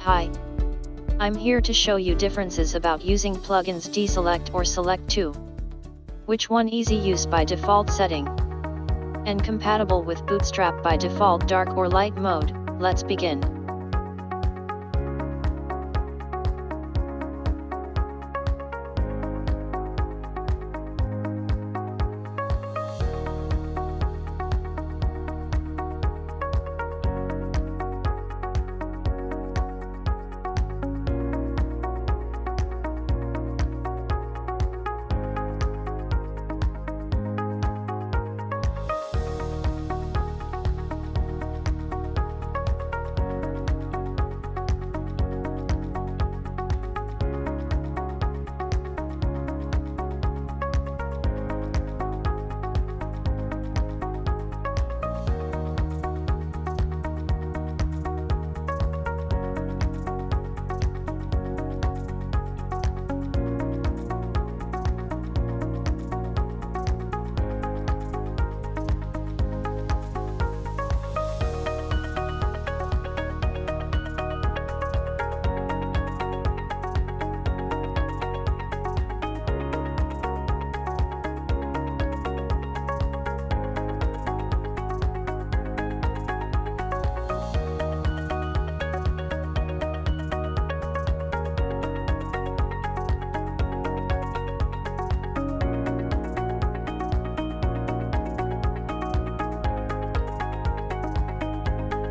Hi, I'm here to show you differences about using plugins Dselect or Select 2. Which one easy use by default setting and compatible with Bootstrap by default dark or light mode. Let's begin.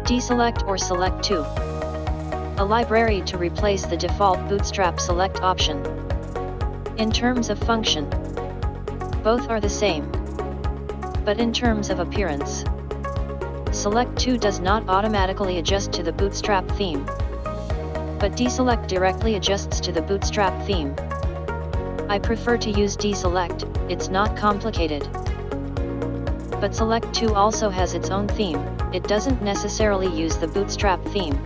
Dselect or Select 2. A library to replace the default Bootstrap Select option. In terms of function, both are the same. But in terms of appearance, Select 2 does not automatically adjust to the Bootstrap theme, but Dselect directly adjusts to the Bootstrap theme. I prefer to use Dselect, it's not complicated. But Select 2 also has its own theme, it doesn't necessarily use the Bootstrap theme.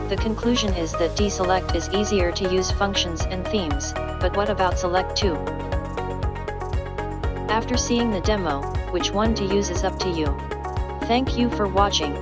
The conclusion is that Dselect is easier to use functions and themes, but what about Select 2? After seeing the demo, which one to use is up to you. Thank you for watching.